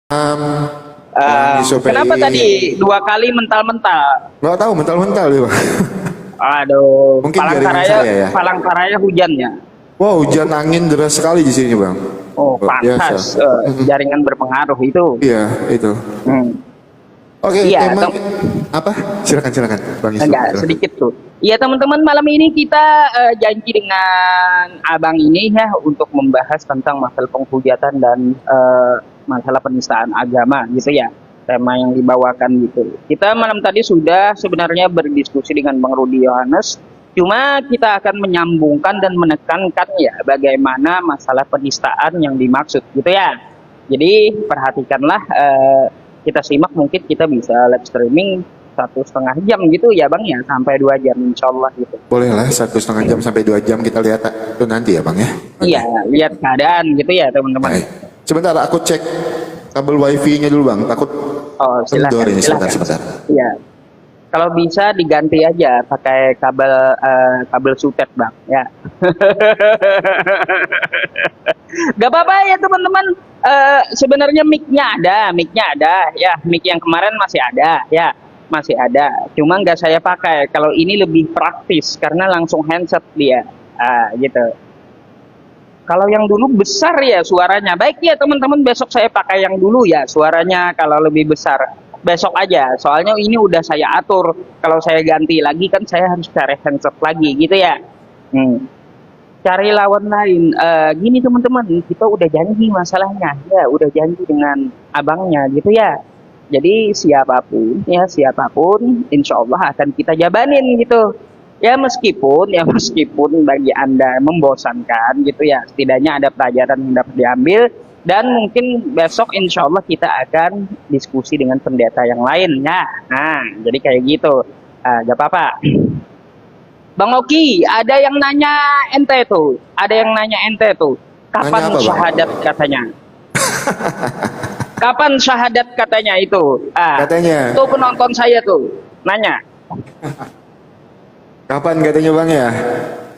Bang Yusuf Kenapa tadi dua kali mental-mental? nggak tahu mental-mental ya Bang. Aduh, Mungkin jaringan saya ya. Palangkaraya hujannya. Wow, hujan angin deras sekali di sini Bang. Oh, Luar biasa. pantas. Jaringan berpengaruh itu. Iya itu. Hmm. Oke, Iya, tema apa? Silakan Bang Yusuf. enggak Silakan. sedikit tuh. Iya teman-teman, malam ini kita janji dengan abang ini ya untuk membahas tentang masalah penghujatan dan masalah penistaan agama gitu ya, tema yang dibawakan gitu. Kita malam tadi sudah sebenarnya berdiskusi dengan Bang Rudi Yohanes, cuma kita akan menyambungkan dan menekankan ya bagaimana masalah penistaan yang dimaksud gitu ya. Jadi perhatikanlah, kita simak, mungkin kita bisa live streaming 1,5 jam gitu ya Bang ya, sampai 2 jam insya Allah gitu. Boleh lah 1,5 jam sampai 2 jam kita lihat itu nanti ya Bang ya. Iya, lihat keadaan gitu ya teman-teman. Baik. Sebentar aku cek kabel wifi-nya dulu Bang. Takut Oh kendor silakan, ini silakan. sebentar. Iya, kalau bisa diganti aja pakai kabel sutet Bang ya. Gak apa-apa ya teman-teman. Sebenarnya mic-nya ada ya, mic yang kemarin masih ada ya, masih ada. Cuma nggak saya pakai. Kalau ini lebih praktis karena langsung handset dia, gitu. Kalau yang dulu besar ya suaranya. Baik ya teman-teman, besok saya pakai yang dulu ya suaranya. Kalau lebih besar besok aja. Soalnya ini udah saya atur. Kalau saya ganti lagi kan saya harus cari handset lagi gitu ya. Cari lawan lain. Gini teman-teman, kita udah janji masalahnya ya, udah janji dengan abangnya gitu ya. Jadi siapapun ya, siapapun insya Allah akan kita jabanin gitu ya, meskipun bagi Anda membosankan gitu ya, setidaknya ada pelajaran yang dapat diambil. Dan mungkin besok insya Allah kita akan diskusi dengan pendeta yang lain ya. Nah jadi kayak gitu, gak apa-apa. Bang Oki, ada yang nanya ente tuh, kapan Nanya apa, Bang? syahadat katanya? Kapan syahadat katanya itu? Katanya. Tuh penonton saya tuh nanya. Kapan katanya Bang ya?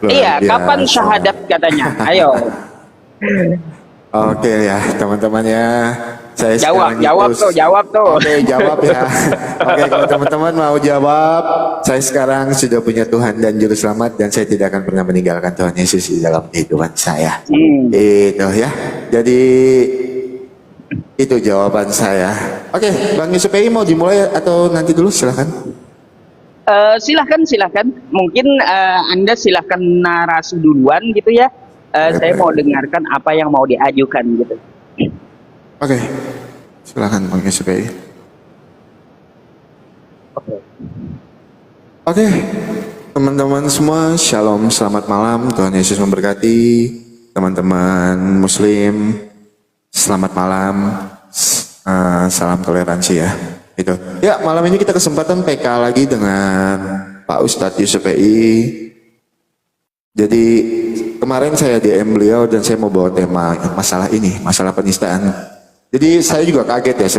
Luar Iya, biasa. kapan syahadat katanya? Ayo. Oke ya teman-teman ya. Saya Jawab sekarang jawab tuh. Oke, jawab ya. Oke, kalau teman-teman mau jawab, saya sekarang sudah punya Tuhan dan Juru Selamat, dan saya tidak akan pernah meninggalkan Tuhan Yesus di dalam kehidupan saya. Itu ya. Jadi itu jawaban saya. Oke, Bang Yusuf mau dimulai atau nanti dulu? Silahkan. Silahkan. Mungkin Anda silahkan narasi duluan gitu ya. Saya mau dengarkan apa yang mau diajukan gitu. Oke, silakan Bang Yusuf. Oke, teman-teman semua, shalom, selamat malam, Tuhan Yesus memberkati. Teman-teman Muslim, selamat malam, salam toleransi ya. Itu. Ya, malam ini kita kesempatan PK lagi dengan Pak Ustadz Yusuf. Jadi kemarin saya DM beliau dan saya mau bawa tema masalah ini, masalah penistaan. Jadi saya juga kaget ya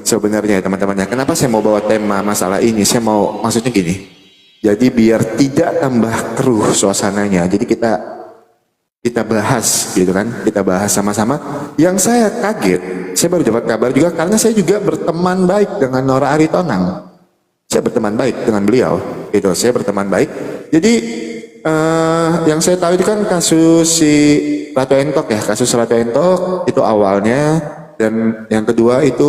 sebenarnya teman-teman ya. Kenapa saya mau bawa tema masalah ini? Saya mau maksudnya gini. Jadi biar tidak tambah keruh suasananya. Jadi kita bahas gitu kan. Kita bahas sama-sama. Yang saya kaget, saya baru dapat kabar juga karena saya juga berteman baik dengan Nora Aritonang. Saya berteman baik dengan beliau. Gitu, saya berteman baik. Jadi yang saya tahu itu kan kasus si Ratu Entok ya. Kasus Ratu Entok itu awalnya. Dan yang kedua itu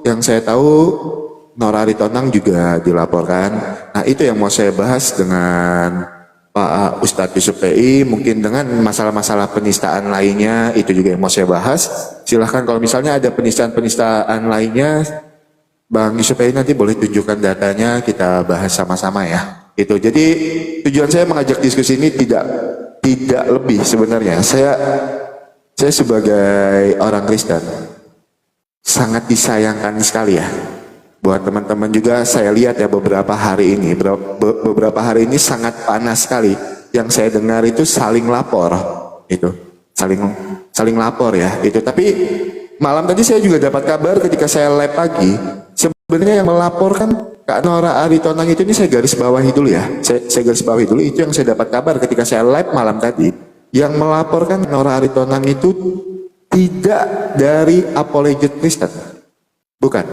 yang saya tahu Nora Aritonang juga dilaporkan. Nah itu yang mau saya bahas dengan Pak Ustadz Yusuf PI. Mungkin dengan masalah-masalah penistaan lainnya itu juga yang mau saya bahas. Silahkan kalau misalnya ada penistaan-penistaan lainnya, Bang Yusuf PI nanti boleh tunjukkan datanya, kita bahas sama-sama ya. Itu. Jadi tujuan saya mengajak diskusi ini tidak lebih sebenarnya. Saya sebagai orang Kristen sangat disayangkan sekali ya. Buat teman-teman juga saya lihat ya beberapa hari ini sangat panas sekali. Yang saya dengar itu saling lapor. Itu saling lapor ya. Itu tapi malam tadi saya juga dapat kabar ketika saya live pagi, sebenarnya yang melaporkan Kak Nora Aritonang itu, ini saya garis bawahi dulu ya. Saya garis bawahi dulu, itu yang saya dapat kabar ketika saya live malam tadi. Yang melaporkan Nora Aritonang itu tidak dari apologet Kristen. Bukan.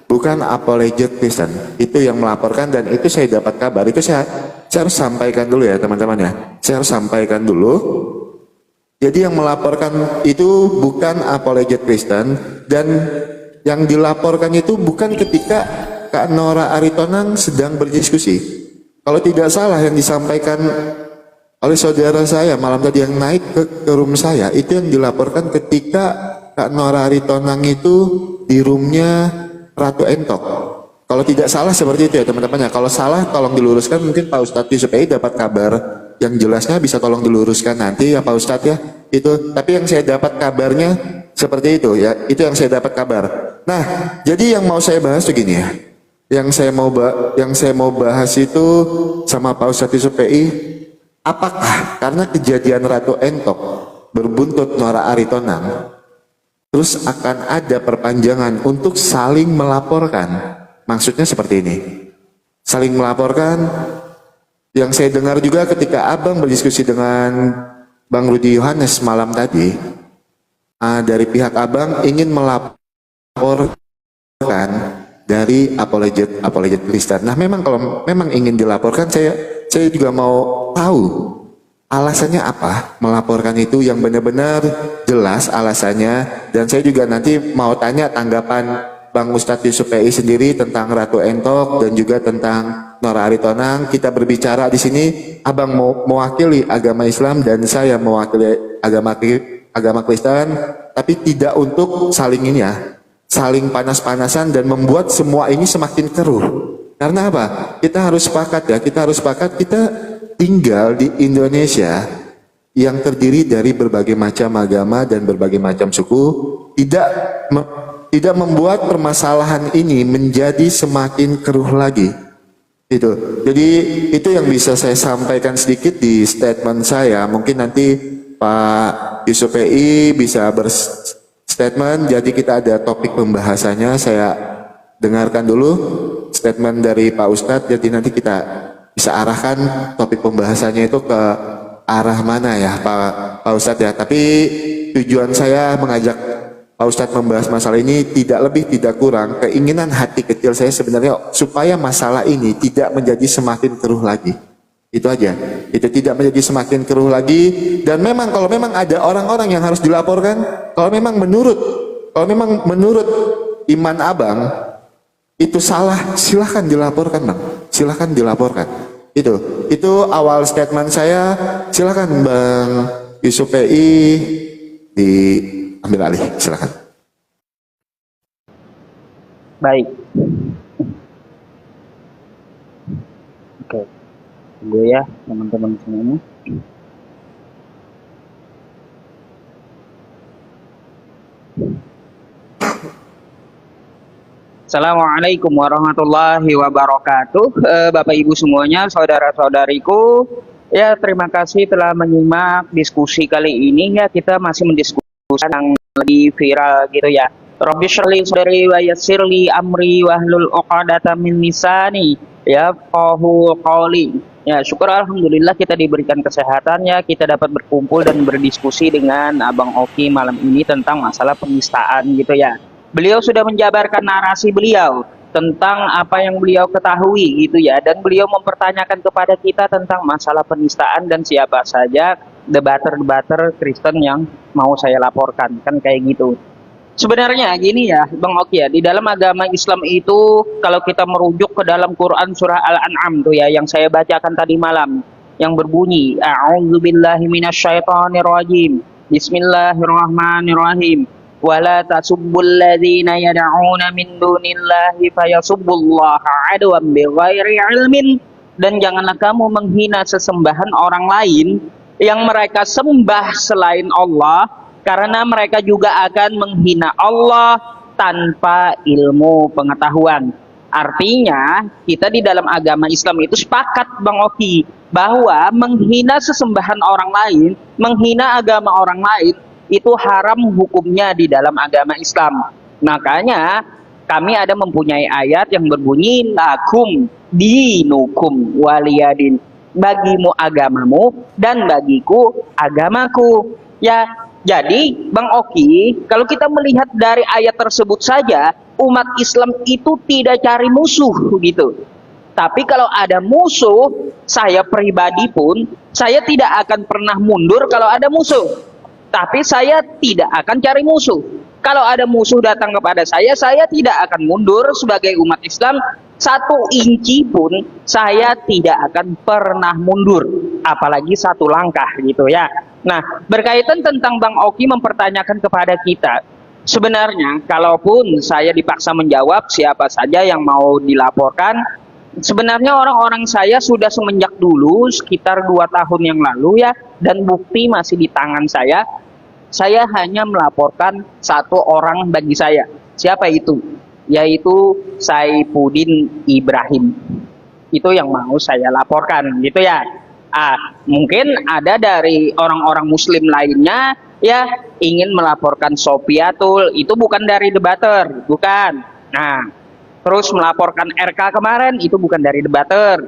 Bukan apologet Kristen. Itu yang melaporkan dan itu saya dapat kabar. Itu saya harus sampaikan dulu ya teman-teman ya. Saya harus sampaikan dulu. Jadi yang melaporkan itu bukan apologet Kristen dan yang dilaporkan itu bukan ketika Kak Nora Aritonang sedang berdiskusi. Kalau tidak salah yang disampaikan oleh saudara saya malam tadi yang naik ke room saya, itu yang dilaporkan ketika Kak Nora Aritonang itu di roomnya Ratu Entok. Kalau tidak salah seperti itu ya teman-teman ya. Kalau salah tolong diluruskan, mungkin Pak Ustadz supaya dapat kabar yang jelasnya bisa tolong diluruskan nanti ya Pak Ustadz ya. Itu, tapi yang saya dapat kabarnya seperti itu ya. Itu yang saya dapat kabar. Nah, jadi yang mau saya bahas begini ya. Yang saya mau bahas itu sama Pak Ustadz PI, apakah karena kejadian Ratu Entok berbuntut Nora Aritonang terus akan ada perpanjangan untuk saling melaporkan? Maksudnya seperti ini. Saling melaporkan. Yang saya dengar juga ketika Abang berdiskusi dengan Bang Rudi Yohanes malam tadi, dari pihak Abang ingin melaporkan dari apologet Kristen. Nah, memang kalau memang ingin dilaporkan, saya juga mau tahu alasannya apa melaporkan itu yang benar-benar jelas alasannya. Dan saya juga nanti mau tanya tanggapan Bang Ustadz Yusuf PI sendiri tentang Ratu Entok dan juga tentang Nora Aritonang. Kita berbicara di sini, Abang mewakili agama Islam dan saya mewakili agama Kristen, tapi tidak untuk saling ini ya, saling panas-panasan dan membuat semua ini semakin keruh. Karena apa? Kita harus sepakat ya, kita tinggal di Indonesia yang terdiri dari berbagai macam agama dan berbagai macam suku, tidak membuat permasalahan ini menjadi semakin keruh lagi. Itu. Jadi itu yang bisa saya sampaikan sedikit di statement saya. Mungkin nanti Pak Yusuf PI bisa berstatement. Jadi kita ada topik pembahasannya. Saya dengarkan dulu statement dari Pak Ustadz. Jadi nanti kita bisa arahkan topik pembahasannya itu ke arah mana ya Pak Ustadz ya. Tapi tujuan saya mengajak Pak Ustadz membahas masalah ini tidak lebih tidak kurang keinginan hati kecil saya sebenarnya supaya masalah ini tidak menjadi semakin keruh lagi. Itu aja. Itu tidak menjadi semakin keruh lagi. Dan memang kalau memang ada orang-orang yang harus dilaporkan, kalau memang menurut iman Abang itu salah, silahkan dilaporkan Bang. Silahkan dilaporkan. Itu awal statement saya. Silahkan Bang Yusuf PI diambil alih, silakan. Baik. Oke. Tunggu ya teman-teman semuanya. Assalamualaikum warahmatullahi wabarakatuh. Bapak Ibu semuanya, saudara-saudariku. Ya, terima kasih telah menyimak diskusi kali ini. Ya, kita masih mendiskusikan yang lagi viral gitu ya. Rabbi syrli sadri wa yassirli amri wahlul 'uqdatam min lisani yafqahu qawli. Ya, syukur alhamdulillah kita diberikan kesehatan ya, kita dapat berkumpul dan berdiskusi dengan Abang Oki malam ini tentang masalah penistaan gitu ya. Beliau sudah menjabarkan narasi beliau tentang apa yang beliau ketahui gitu ya, dan beliau mempertanyakan kepada kita tentang masalah penistaan dan siapa saja debater-debater Kristen yang mau saya laporkan, kan kayak gitu. Sebenarnya gini ya Bang Oki ya, di dalam agama Islam itu kalau kita merujuk ke dalam Quran surah Al-An'am tuh ya, yang saya bacakan tadi malam, yang berbunyi a'udzubillahi minasyaitonirrajim, bismillahirrahmanirrahim, wala tasubbul ladzina yad'una min dunillahi fayasubbullaha adwan bighairi ilmin, dan janganlah kamu menghina sesembahan orang lain yang mereka sembah selain Allah, karena mereka juga akan menghina Allah tanpa ilmu pengetahuan. Artinya kita di dalam agama Islam itu sepakat Bang Oki bahwa menghina sesembahan orang lain, menghina agama orang lain itu haram hukumnya di dalam agama Islam. Makanya kami ada mempunyai ayat yang berbunyi lakum dinukum waliyadin, bagimu agamamu dan bagiku agamaku. Ya, Jadi Bang Oki, kalau kita melihat dari ayat tersebut saja, umat Islam itu tidak cari musuh gitu. Tapi kalau ada musuh, saya pribadi pun, saya tidak akan pernah mundur kalau ada musuh. Tapi saya tidak akan cari musuh. Kalau ada musuh datang kepada saya tidak akan mundur sebagai umat Islam. 1 inci pun saya tidak akan pernah mundur. Apalagi 1 langkah gitu ya. Nah, berkaitan tentang Bang Oki mempertanyakan kepada kita. Sebenarnya, kalaupun saya dipaksa menjawab siapa saja yang mau dilaporkan, sebenarnya orang-orang saya sudah semenjak dulu, sekitar 2 tahun yang lalu ya, dan bukti masih di tangan saya. Saya hanya melaporkan 1 orang bagi saya. Siapa itu? Yaitu Saifuddin Ibrahim. Itu yang mau saya laporkan gitu ya. Mungkin ada dari orang-orang muslim lainnya ya ingin melaporkan Sofiatul, itu bukan dari debater, bukan. Nah, terus melaporkan RK kemarin itu bukan dari debater.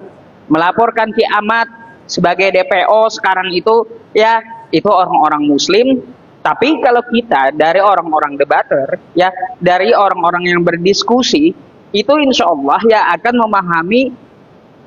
Melaporkan Ki Ahmad sebagai DPO sekarang itu ya itu orang-orang muslim. Tapi kalau kita dari orang-orang debater ya, dari orang-orang yang berdiskusi, itu insya Allah ya akan memahami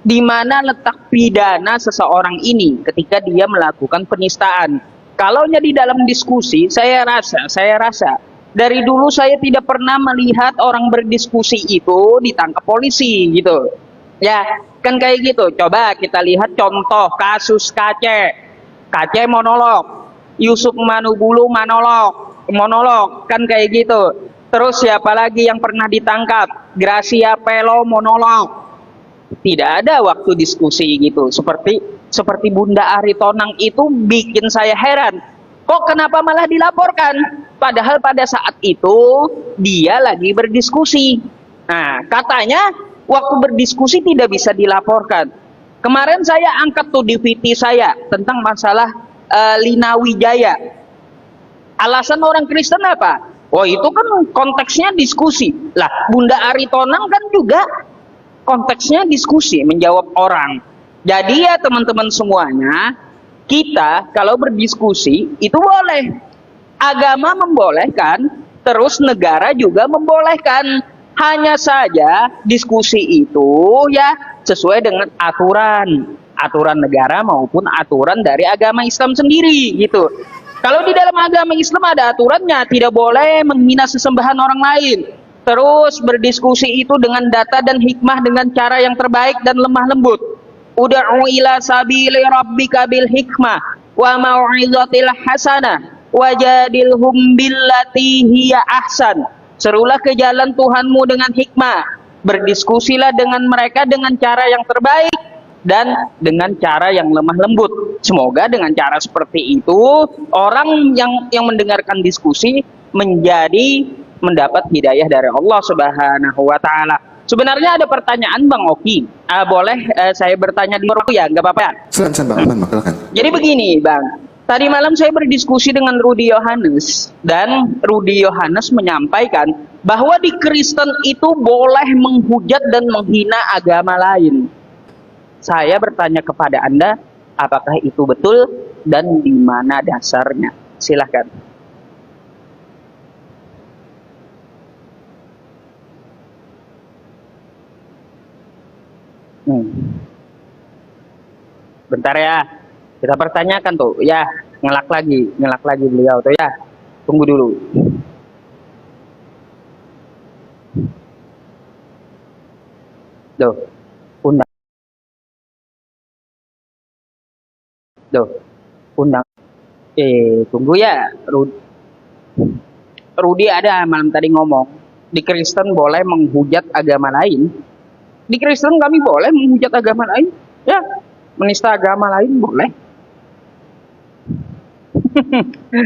di mana letak pidana seseorang ini ketika dia melakukan penistaan. Kalaunya di dalam diskusi, saya rasa dari dulu saya tidak pernah melihat orang berdiskusi itu ditangkap polisi gitu. Ya, kan kayak gitu. Coba kita lihat contoh kasus KC monolog, Yusuf Manubulu monolog, kan kayak gitu. Terus siapa lagi yang pernah ditangkap? Gracia Pelo monolog. Tidak ada waktu diskusi gitu. Seperti Bunda Aritonang itu bikin saya heran. Kok kenapa malah dilaporkan? Padahal pada saat itu dia lagi berdiskusi. Nah, katanya waktu berdiskusi tidak bisa dilaporkan. Kemarin saya angkat tuh di VT saya tentang masalah Lina Wijaya. Alasan orang Kristen apa? Oh, itu kan konteksnya diskusi. Lah, Bunda Aritonang kan juga konteksnya diskusi, menjawab orang. Jadi ya teman-teman semuanya, kita kalau berdiskusi itu boleh. Agama membolehkan, terus negara juga membolehkan. Hanya saja diskusi itu ya sesuai dengan aturan negara maupun aturan dari agama Islam sendiri gitu. Kalau di dalam agama Islam ada aturannya, tidak boleh menghina sesembahan orang lain. Terus berdiskusi itu dengan data dan hikmah dengan cara yang terbaik dan lemah lembut. Ud'u ila sabili rabbika bil hikmah wa mau'izatil hasanah wajadilhum billati hiya ahsan. Serulah ke jalan Tuhanmu dengan hikmah. Berdiskusilah dengan mereka dengan cara yang terbaik dan dengan cara yang lemah lembut. Semoga dengan cara seperti itu orang yang mendengarkan diskusi mendapat hidayah dari Allah Subhanahu wa taala. Sebenarnya ada pertanyaan Bang Oki. Boleh saya bertanya di luar ya, nggak apa-apa? Silakan Bang, silakan. Jadi begini, Bang. Tadi malam saya berdiskusi dengan Rudy Yohanes dan Rudy Yohanes menyampaikan bahwa di Kristen itu boleh menghujat dan menghina agama lain. Saya bertanya kepada Anda, apakah itu betul dan di mana dasarnya? Silahkan. Bentar ya, kita pertanyakan tuh ya, ngelak lagi beliau tuh ya, tunggu dulu. Tuh, undang. Tunggu ya, Rudy ada malam tadi ngomong, di Kristen boleh menghujat agama lain. Di Kristen kami boleh menghujat agama lain, ya, menista agama lain boleh.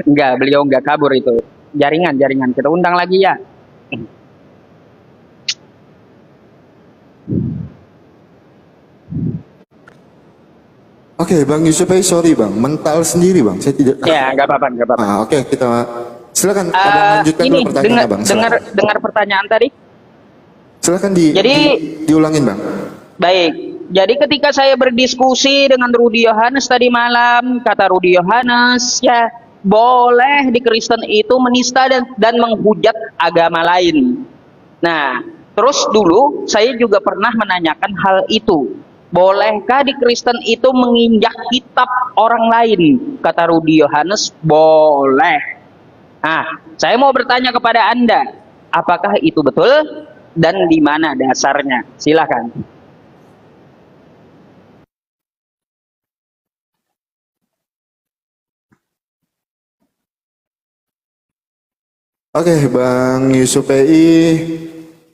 Enggak, beliau enggak kabur itu. Jaringan, kita undang lagi ya. Oke, Bang Yusuf, sorry Bang, mental sendiri Bang, saya tidak. Ya, enggak apa-apa. Oke, kita silakan Abang lanjutkan dulu pertanyaan Bang. Dengar pertanyaan tadi. Silakan diulangin Bang. Baik. Jadi ketika saya berdiskusi dengan Rudy Yohanes tadi malam, kata Rudy Yohanes, ya boleh di Kristen itu menista dan menghujat agama lain. Nah, terus dulu saya juga pernah menanyakan hal itu. Bolehkah di Kristen itu menginjak kitab orang lain? Kata Rudi Yohanes, boleh. Nah, saya mau bertanya kepada Anda, apakah itu betul dan di mana dasarnya? Silakan. Oke, Bang Yusuf PI,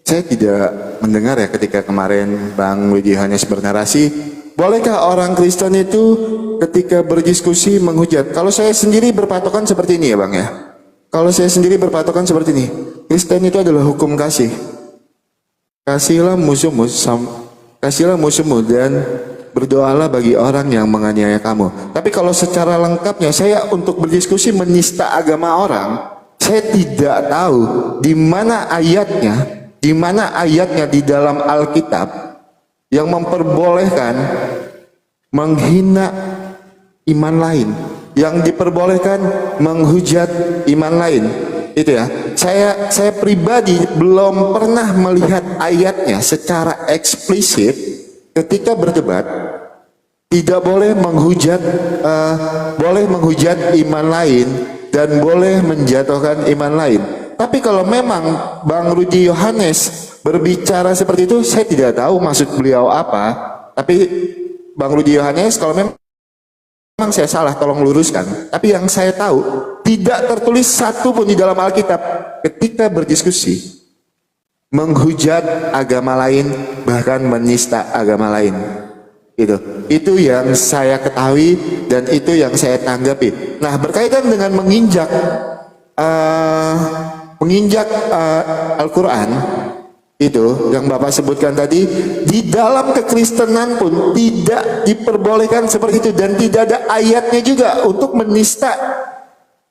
saya tidak mendengar ya ketika kemarin Bang Widi Yohanes bernarasi, bolehkah orang Kristen itu ketika berdiskusi menghujat? Kalau saya sendiri berpatokan seperti ini ya Bang ya. Kalau saya sendiri berpatokan seperti ini, Kristen itu adalah hukum kasih. Kasihilah musuhmu, kasihilah musuhmu dan berdoalah bagi orang yang menganiaya kamu. Tapi kalau secara lengkapnya saya untuk berdiskusi menista agama orang, saya tidak tahu di mana ayatnya di dalam Alkitab yang memperbolehkan menghina iman lain, yang diperbolehkan menghujat iman lain. Itu ya. Saya pribadi belum pernah melihat ayatnya secara eksplisit ketika berdebat tidak boleh menghujat boleh menghujat iman lain dan boleh menjatuhkan iman lain. Tapi kalau memang Bang Rudi Yohanes berbicara seperti itu, saya tidak tahu maksud beliau apa. Tapi Bang Rudi Yohanes, kalau memang saya salah, tolong luruskan. Tapi yang saya tahu, tidak tertulis satu pun di dalam Alkitab ketika berdiskusi menghujat agama lain, bahkan menista agama lain. Itu yang saya ketahui dan itu yang saya tanggapi. Nah, berkaitan dengan menginjak Al-Quran, itu yang Bapak sebutkan tadi, di dalam kekristenan pun tidak diperbolehkan seperti itu, dan tidak ada ayatnya juga untuk menista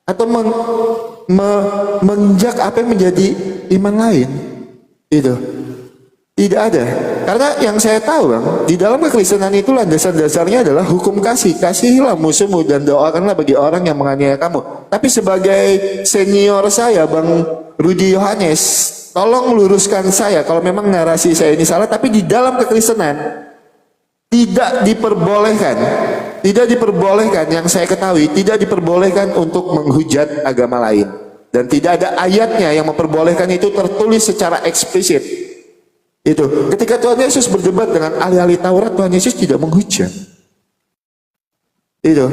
atau menginjak apa yang menjadi iman lain. Itu tidak ada. Karena yang saya tahu Bang, di dalam kekristenan itu landasan-dasarnya adalah hukum kasih. Kasihilah musuhmu dan doakanlah bagi orang yang menganiaya kamu. Tapi sebagai senior saya Bang Rudi Yohanes, tolong luruskan saya kalau memang narasi saya ini salah. Tapi di dalam kekristenan tidak diperbolehkan yang saya ketahui, tidak diperbolehkan untuk menghujat agama lain. Dan tidak ada ayatnya yang memperbolehkan itu tertulis secara eksplisit. Itu ketika Tuhan Yesus berdebat dengan ahli-ahli Taurat, Tuhan Yesus tidak menghujat. Itu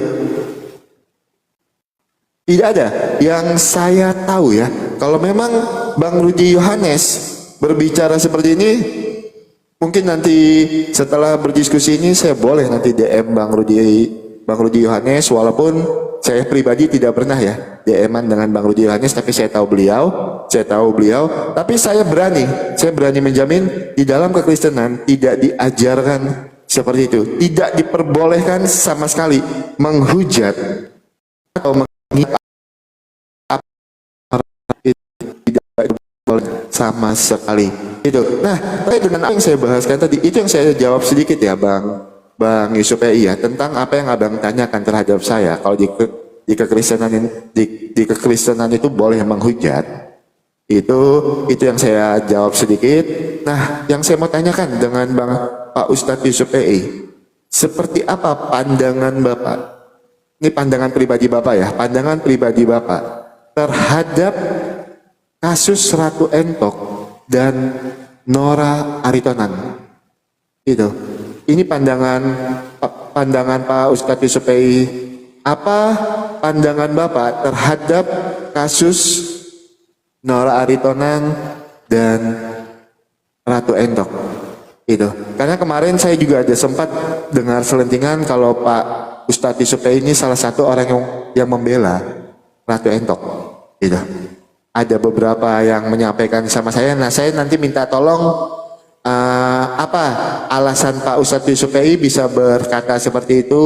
tidak ada yang saya tahu ya. Kalau memang Bang Rudi Yohanes berbicara seperti ini, mungkin nanti setelah berdiskusi ini saya boleh nanti DM Bang Rudi Yohanes, walaupun saya pribadi tidak pernah ya DM-an dengan Bang Rudi Yohanes, tapi saya tahu beliau, tapi saya berani menjamin di dalam kekristenan tidak diajarkan seperti itu, tidak diperbolehkan sama sekali menghujat atau menghina tidak boleh sama sekali. Itu. Nah, terkait dengan apa yang saya bahaskan tadi, itu yang saya jawab sedikit ya Bang Yusuf ya, tentang apa yang Abang tanyakan terhadap saya. Kalau di kekristenan itu boleh menghujat, itu yang saya jawab sedikit. Nah, yang saya mau tanyakan dengan Pak Ustadz Yusuf seperti apa pandangan Bapak? Ini pandangan pribadi Bapak ya, pandangan pribadi Bapak terhadap kasus Ratu Entok dan Nora Aritonan. Itu. Ini pandangan Pak Ustadz Yusuf apa pandangan Bapak terhadap kasus Nora Aritonan dan Ratu Entok? Itu. Karena kemarin saya juga ada sempat dengar selentingan kalau Pak Ustadz Yusuf ini salah satu orang yang membela Ratu Entok. Itu. Ada beberapa yang menyampaikan sama saya. Nah, saya nanti minta tolong apa alasan Pak Ustadz Yusuf bisa berkata seperti itu,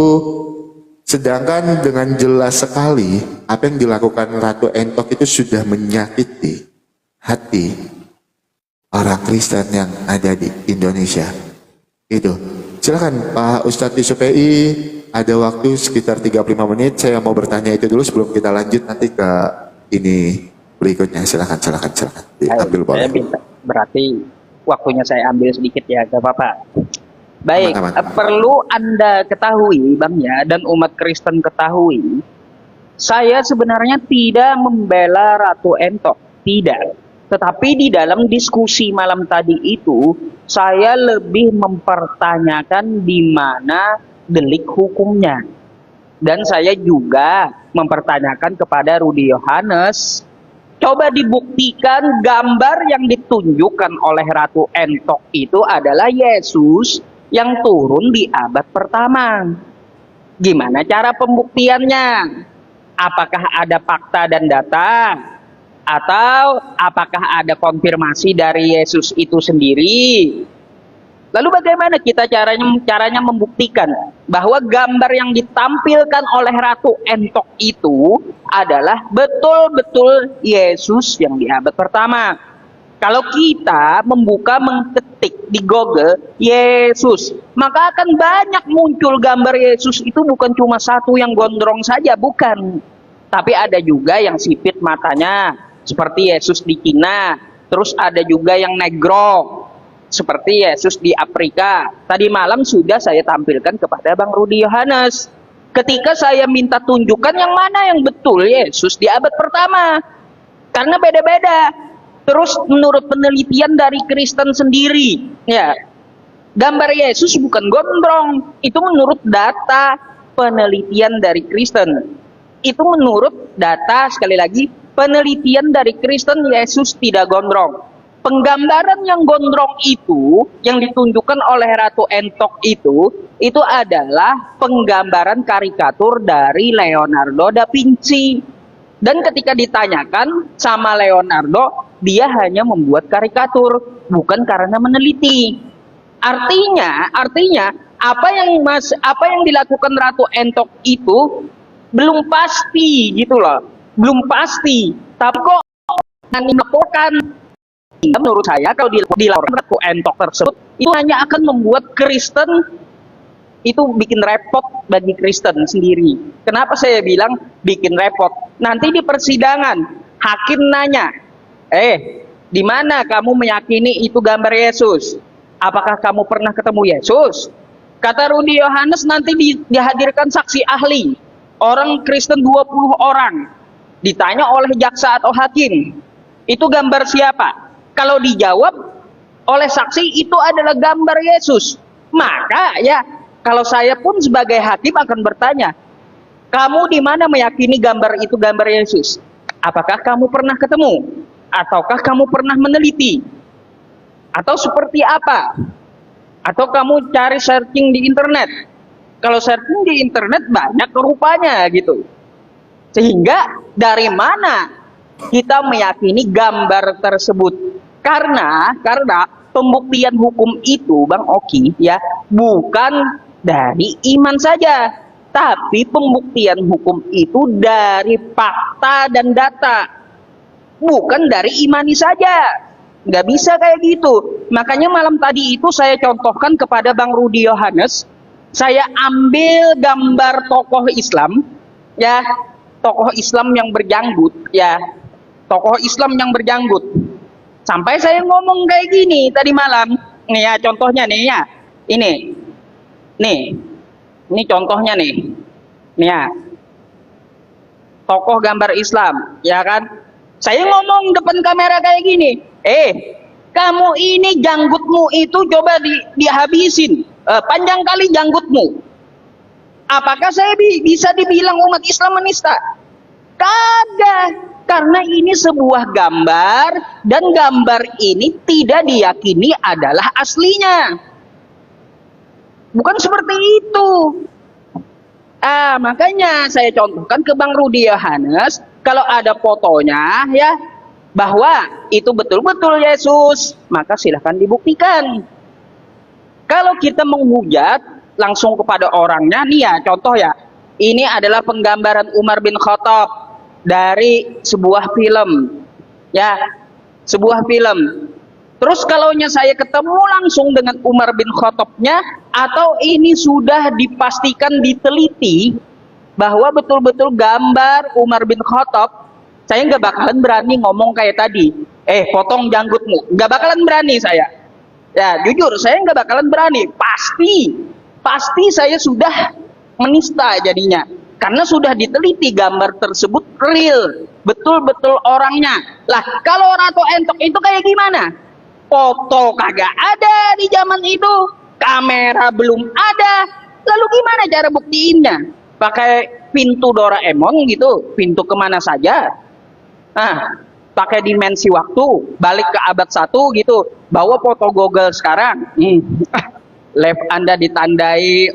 sedangkan dengan jelas sekali apa yang dilakukan Ratu Entok itu sudah menyakiti hati orang Kristen yang ada di Indonesia. Itu. Silakan Pak Ustadz Yusuf ada waktu sekitar 35 menit. Saya mau bertanya itu dulu sebelum kita lanjut nanti ke ini berikutnya. Silakan. Diambil boleh. Berarti waktunya saya ambil sedikit ya, gak apa-apa. Baik, Aman. perlu Anda ketahui Bang ya, dan umat Kristen ketahui, saya sebenarnya tidak membela Ratu Entok, tidak. Tetapi di dalam diskusi malam tadi itu, saya lebih mempertanyakan di mana delik hukumnya. Dan saya juga mempertanyakan kepada Rudi Yohanes, coba dibuktikan gambar yang ditunjukkan oleh Ratu Entok itu adalah Yesus yang turun di abad pertama. Gimana cara pembuktiannya? Apakah ada fakta dan data? Atau apakah ada konfirmasi dari Yesus itu sendiri? Lalu bagaimana kita caranya membuktikan bahwa gambar yang ditampilkan oleh Ratu Entok itu adalah betul-betul Yesus yang di abad pertama? Kalau kita mengetik di Google Yesus, maka akan banyak muncul gambar Yesus itu, bukan cuma satu yang gondrong saja, bukan. Tapi ada juga yang sipit matanya, seperti Yesus di Cina. Terus ada juga yang negro, seperti Yesus di Afrika. Tadi malam sudah saya tampilkan kepada Bang Rudi Yohanes. Ketika saya minta tunjukkan yang mana yang betul Yesus di abad pertama. Karena beda-beda. Terus menurut penelitian dari Kristen sendiri, ya, gambar Yesus bukan gondrong. Itu menurut data penelitian dari Kristen. Itu menurut data, sekali lagi, penelitian dari Kristen, Yesus tidak gondrong. Penggambaran yang gondrong itu, yang ditunjukkan oleh Ratu Entok itu adalah penggambaran karikatur dari Leonardo da Vinci. Dan ketika ditanyakan sama Leonardo, dia hanya membuat karikatur, bukan karena meneliti. Artinya apa yang dilakukan Ratu Entok itu belum pasti gitu loh, belum pasti. Tapi kok yang dilakukan, menurut saya kalau dilakukan Ratu Entok tersebut itu hanya akan membuat Kristen itu bikin repot bagi Kristen sendiri. Kenapa saya bilang bikin repot? Nanti di persidangan hakim nanya, di mana kamu meyakini itu gambar Yesus? Apakah kamu pernah ketemu Yesus? Kata Rudi Yohanes, nanti dihadirkan saksi ahli, orang Kristen 20 orang, ditanya oleh jaksa atau hakim, itu gambar siapa? Kalau dijawab oleh saksi itu adalah gambar Yesus, maka ya, kalau saya pun sebagai hakim akan bertanya, kamu di mana meyakini gambar itu gambar Yesus? Apakah kamu pernah ketemu? Ataukah kamu pernah meneliti? Atau seperti apa? Atau kamu cari searching di internet? Kalau searching di internet banyak rupanya gitu. Sehingga dari mana kita meyakini gambar tersebut? Karena pembuktian hukum itu, Bang Oki, ya, bukan dari iman saja, tapi pembuktian hukum itu dari fakta dan data, bukan dari imani saja. Nggak bisa kayak gitu. Makanya malam tadi itu saya contohkan kepada Bang Rudi Yohanes, saya ambil gambar tokoh Islam, ya, tokoh Islam yang berjanggut, ya, tokoh Islam yang berjanggut. Sampai saya ngomong kayak gini tadi malam, nih ya contohnya nih ya, ini contohnya nih ya, tokoh gambar Islam, ya kan? Saya ngomong depan kamera kayak gini, kamu ini janggutmu itu coba dihabisin, panjang kali janggutmu. Apakah saya bisa dibilang umat Islam menista? Kagak. Karena ini sebuah gambar, dan gambar ini tidak diyakini adalah aslinya. Bukan seperti itu. Makanya saya contohkan ke Bang Rudi Yohanes, kalau ada fotonya ya, bahwa itu betul-betul Yesus, maka silahkan dibuktikan. Kalau kita menghujat langsung kepada orangnya, nih ya contoh ya, ini adalah penggambaran Umar bin Khattab dari sebuah film, ya, sebuah film. Terus kalaunya saya ketemu langsung dengan Umar bin Khattabnya, atau ini sudah dipastikan diteliti bahwa betul-betul gambar Umar bin Khattab, saya nggak bakalan berani ngomong kayak tadi. Potong janggutmu, nggak bakalan berani saya. Ya jujur, saya nggak bakalan berani. Pasti saya sudah menista jadinya, karena sudah diteliti gambar tersebut real, betul-betul orangnya. Lah kalau Ratu Entok itu kayak gimana? Foto kagak ada di zaman itu, kamera belum ada, lalu gimana cara buktiinnya? Pakai pintu Doraemon gitu, pintu kemana saja. Nah, pakai dimensi waktu, balik ke abad 1 gitu, bawa foto Google sekarang. Live Anda ditandai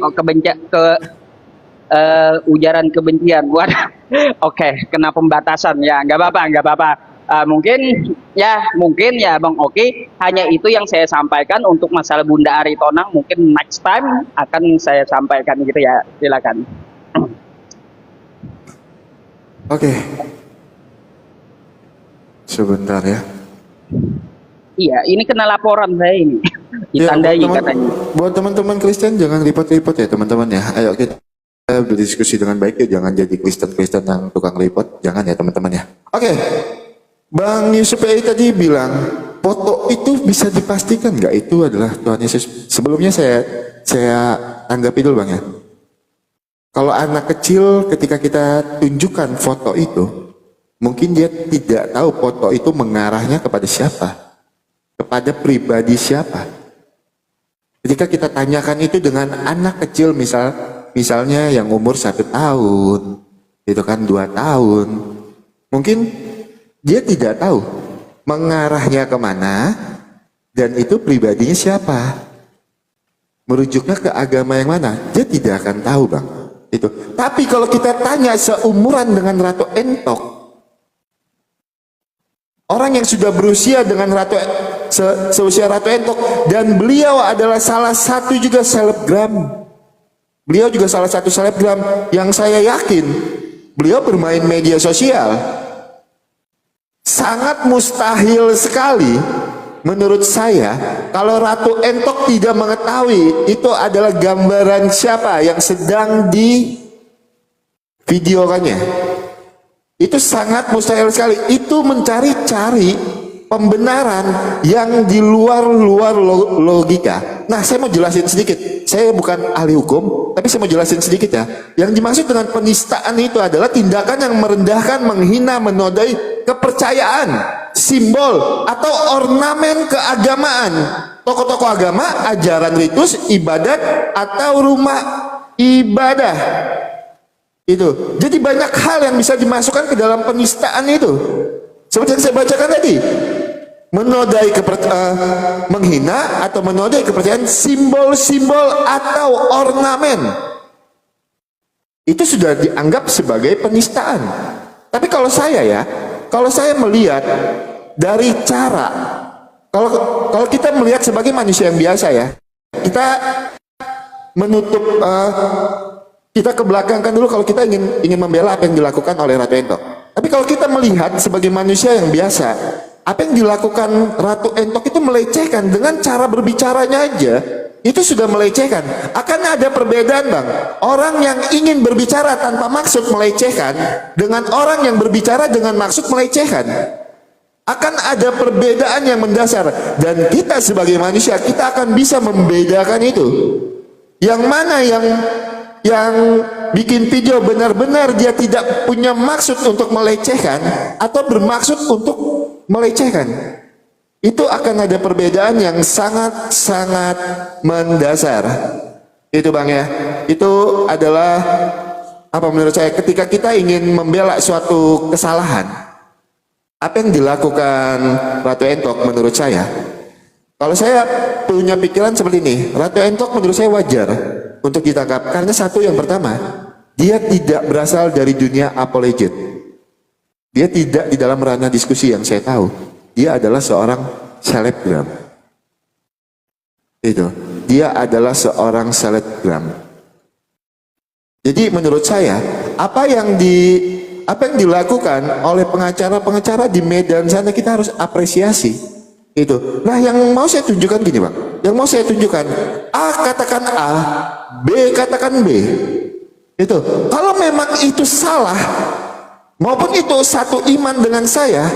ujaran kebencian. Waduh. Oke, kena pembatasan ya, nggak apa-apa. Mungkin ya Bang Oki, hanya itu yang saya sampaikan untuk masalah Bunda Ari Tonang. Mungkin next time akan saya sampaikan gitu ya, silakan. Oke. Sebentar ya. Iya, ini kena laporan saya ini. Ditandai Ya, katanya. buat teman-teman Kristen jangan ribet-ribet ya teman-teman ya. Ayo kita berdiskusi dengan baik ya, jangan jadi Kristen-Kristen yang tukang ribet, jangan ya teman-teman ya. Oke. Bang Yusuf tadi bilang foto itu bisa dipastikan nggak itu adalah Tuhan Yesus. Sebelumnya saya tanggapi dulu Bang ya. Kalau anak kecil ketika kita tunjukkan foto itu, mungkin dia tidak tahu foto itu mengarahnya kepada siapa, kepada pribadi siapa. Ketika kita tanyakan itu dengan anak kecil, misalnya yang umur 1 tahun, itu kan 2 tahun, mungkin dia tidak tahu mengarahnya kemana dan itu pribadinya siapa, merujuknya ke agama yang mana, dia tidak akan tahu Bang. Itu. Tapi kalau kita tanya seumuran dengan Ratu Entok, orang yang sudah berusia dengan seusia Ratu Entok, dan beliau adalah salah satu juga selebgram. Beliau juga salah satu selebgram yang saya yakin beliau bermain media sosial. Sangat mustahil sekali menurut saya kalau Ratu Entok tidak mengetahui itu adalah gambaran siapa yang sedang di videokannya. Itu sangat mustahil sekali. Itu mencari-cari pembenaran yang di luar logika. Nah, saya mau jelasin sedikit. Saya bukan ahli hukum, tapi saya mau jelasin sedikit ya. Yang dimaksud dengan penistaan itu adalah tindakan yang merendahkan, menghina, menodai kepercayaan, simbol atau ornamen keagamaan, tokoh-tokoh agama, ajaran ritus, ibadat atau rumah ibadah. Itu. Jadi banyak hal yang bisa dimasukkan ke dalam penistaan itu. Seperti yang saya bacakan tadi, menghina atau menodai kepercayaan, simbol-simbol atau ornamen. Itu sudah dianggap sebagai penistaan. Tapi kalau saya melihat dari cara, kalau kita melihat sebagai manusia yang biasa ya, kita menutup, kita kebelakangkan dulu kalau kita ingin membela apa yang dilakukan oleh Ratu Entok. Tapi kalau kita melihat sebagai manusia yang biasa, apa yang dilakukan Ratu Entok itu melecehkan dengan cara berbicaranya aja. Itu sudah melecehkan. Akan ada perbedaan Bang. Orang yang ingin berbicara tanpa maksud melecehkan dengan orang yang berbicara dengan maksud melecehkan. Akan ada perbedaan yang mendasar. Dan kita sebagai manusia, kita akan bisa membedakan itu. Yang mana yang bikin video benar-benar dia tidak punya maksud untuk melecehkan atau bermaksud untuk melecehkan. Itu akan ada perbedaan yang sangat-sangat mendasar. Itu Bang ya. Itu adalah apa menurut saya ketika kita ingin membela suatu kesalahan. Apa yang dilakukan Ratu Entok menurut saya, kalau saya punya pikiran seperti ini, Ratu Entok menurut saya wajar untuk ditangkap karena satu, yang pertama, dia tidak berasal dari dunia apologet. Dia tidak di dalam ranah diskusi yang saya tahu. Dia adalah seorang selebgram. Itu. Dia adalah seorang selebgram. Jadi menurut saya, apa yang dilakukan oleh pengacara-pengacara di medan sana kita harus apresiasi. Itu. Nah, yang mau saya tunjukkan gini, Bang. Yang mau saya tunjukkan, A katakan A, B katakan B. Itu. Kalau memang itu salah, maupun itu satu iman dengan saya,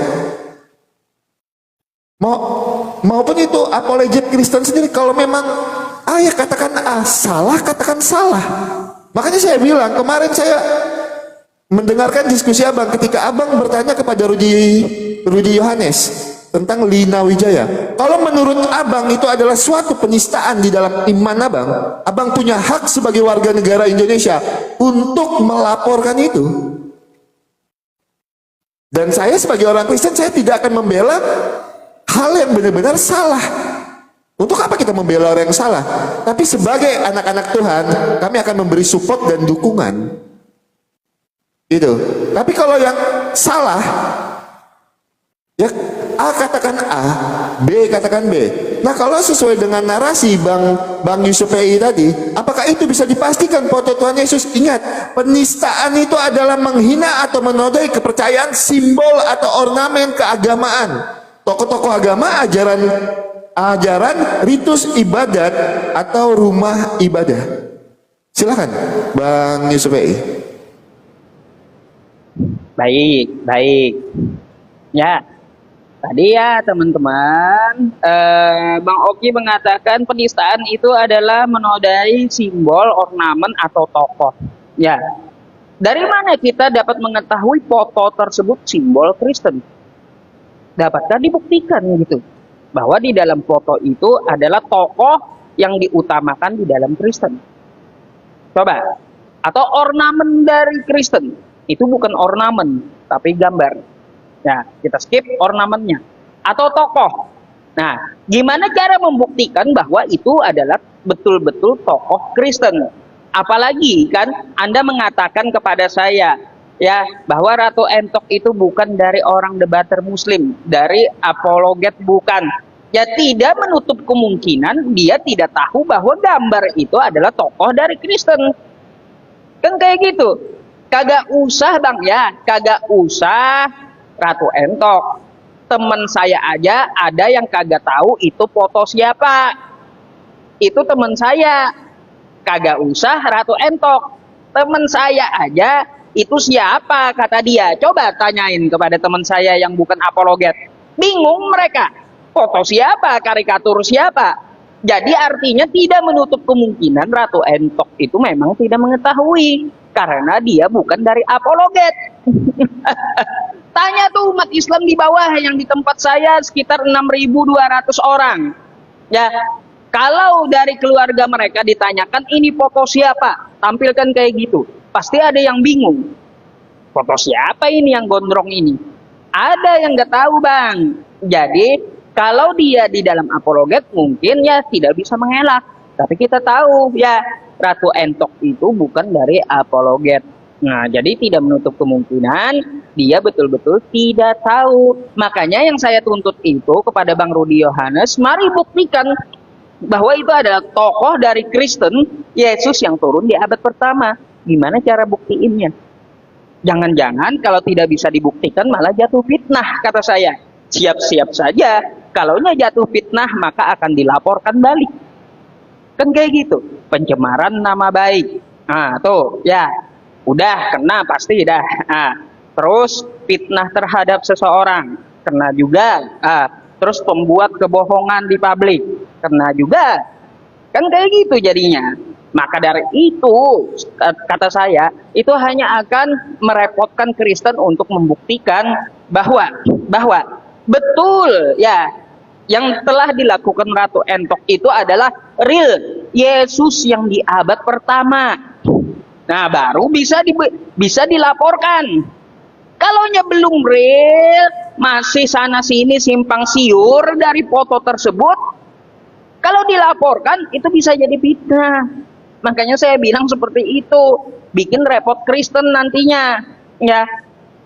maupun itu apologet Kristen sendiri, kalau memang A ya katakan A, salah katakan salah. Makanya saya bilang, kemarin saya mendengarkan diskusi Abang ketika Abang bertanya kepada Rudi Yohanes tentang Lina Wijaya. Kalau menurut Abang itu adalah suatu penistaan di dalam iman Abang, Abang punya hak sebagai warga negara Indonesia untuk melaporkan itu. Dan saya sebagai orang Kristen, saya tidak akan membela hal yang benar-benar salah. Untuk apa kita membela orang yang salah? Tapi sebagai anak-anak Tuhan, kami akan memberi support dan dukungan. Itu. Tapi kalau yang salah, ya A katakan A, B katakan B. Nah, kalau sesuai dengan narasi Bang Yusuf PI tadi, apakah itu bisa dipastikan foto Tuhan Yesus? Ingat, penistaan itu adalah menghina atau menodai kepercayaan, simbol atau ornamen keagamaan. Tokoh-tokoh agama, ajaran ritus ibadat atau rumah ibadah. Silakan Bang Yusuf PI. Baik. Ya, tadi ya teman-teman, Bang Oki mengatakan penistaan itu adalah menodai simbol, ornamen atau tokoh. Ya, dari mana kita dapat mengetahui foto tersebut simbol Kristen? Dapatkah dibuktikan gitu bahwa di dalam foto itu adalah tokoh yang diutamakan di dalam Kristen? Coba. Atau ornamen dari Kristen itu bukan ornamen tapi gambar. Ya, kita skip ornamennya. Atau tokoh. Nah, gimana cara membuktikan bahwa itu adalah betul-betul tokoh Kristen? Apalagi kan Anda mengatakan kepada saya, ya, bahwa Ratu Entok itu bukan dari orang debater Muslim, dari apologet bukan. Ya, tidak menutup kemungkinan dia tidak tahu bahwa gambar itu adalah tokoh dari Kristen. Kan kayak gitu. Kagak usah Bang ya, kagak usah Ratu Entok. Teman saya aja ada yang kagak tahu itu foto siapa. Itu teman saya. Kagak usah Ratu Entok. Teman saya aja itu siapa kata dia. Coba tanyain kepada teman saya yang bukan apologet. Bingung mereka. Foto siapa, karikatur siapa. Jadi artinya tidak menutup kemungkinan Ratu Entok itu memang tidak mengetahui. Karena dia bukan dari apologet. Tanya tuh umat Islam di bawah yang di tempat saya sekitar 6.200 orang. Ya, kalau dari keluarga mereka ditanyakan ini foto siapa, tampilkan kayak gitu, pasti ada yang bingung. Foto siapa ini yang gondrong ini? Ada yang nggak tahu Bang. Jadi kalau dia di dalam apologet mungkin ya tidak bisa mengelak. Tapi kita tahu ya Ratu Entok itu bukan dari apologet. Nah, jadi tidak menutup kemungkinan dia betul-betul tidak tahu. Makanya yang saya tuntut itu kepada Bang Rudi Yohanes, mari buktikan bahwa itu adalah tokoh dari Kristen, Yesus yang turun di abad pertama. Gimana cara buktiinnya? Jangan-jangan kalau tidak bisa dibuktikan malah jatuh fitnah, kata saya. Siap-siap saja, kalaunya jatuh fitnah maka akan dilaporkan balik. Kan kayak gitu, pencemaran nama baik. Nah, tuh, ya, udah kena pasti dah. Nah, terus fitnah terhadap seseorang, kena juga. Terus pembuat kebohongan di publik, kena juga. Kan kayak gitu jadinya. Maka dari itu, kata saya, itu hanya akan merepotkan Kristen untuk membuktikan bahwa betul, ya, yang telah dilakukan Ratu Entok itu adalah real Yesus yang di abad pertama. Nah, baru bisa dilaporkan. Kalaunya belum real, masih sana sini simpang siur dari foto tersebut, kalau dilaporkan itu bisa jadi fitnah. Makanya saya bilang seperti itu, bikin repot Kristen nantinya. Ya,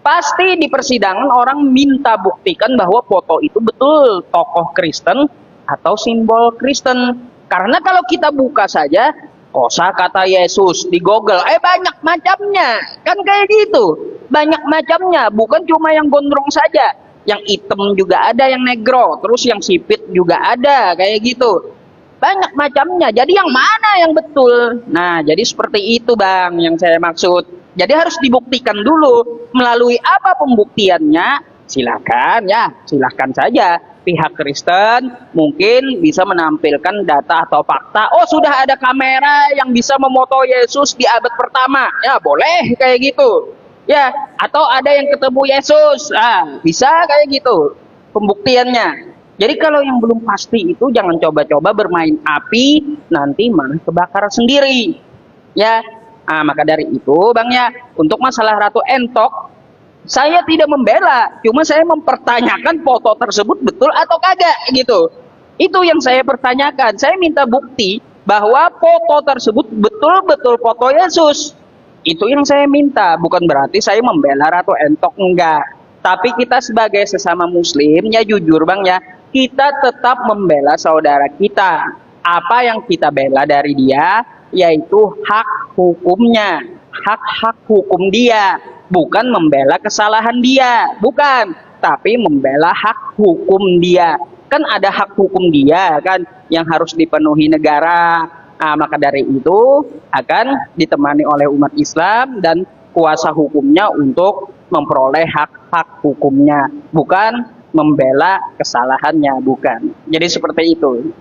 pasti di persidangan orang minta buktikan bahwa foto itu betul tokoh Kristen atau simbol Kristen. Karena kalau kita buka saja kosakata Yesus di Google, banyak macamnya. Kan kayak gitu. Banyak macamnya, bukan cuma yang gondrong saja. yang hitam juga ada, yang negro, terus yang sipit juga ada, kayak gitu. Banyak macamnya. Jadi yang mana yang betul? Nah, jadi seperti itu Bang yang saya maksud. Jadi harus dibuktikan dulu. Melalui apa pembuktiannya? Silakan ya, silakan saja. Pihak Kristen mungkin bisa menampilkan data atau fakta. Oh, sudah ada kamera yang bisa memoto Yesus di abad pertama. Ya, boleh kayak gitu. Ya, atau ada yang ketemu Yesus. Ah, bisa kayak gitu pembuktiannya. Jadi kalau yang belum pasti itu jangan coba-coba bermain api, nanti malah kebakaran sendiri. Ya, maka dari itu Bang ya, untuk masalah Ratu Entok, saya tidak membela, cuma saya mempertanyakan foto tersebut betul atau kagak gitu. Itu yang saya pertanyakan. Saya minta bukti bahwa foto tersebut betul-betul foto Yesus. Itu yang saya minta, bukan berarti saya membela Ratu Entok, enggak. Tapi kita sebagai sesama muslim, ya jujur Bang ya, kita tetap membela saudara kita. Apa yang kita bela dari dia, yaitu hak hukumnya, hak-hak hukum dia. Bukan membela kesalahan dia, bukan. Tapi membela hak hukum dia. Kan ada hak hukum dia kan, yang harus dipenuhi negara. Maka dari itu akan ditemani oleh umat Islam dan kuasa hukumnya untuk memperoleh hak-hak hukumnya, bukan membela kesalahannya, bukan. Jadi seperti itu.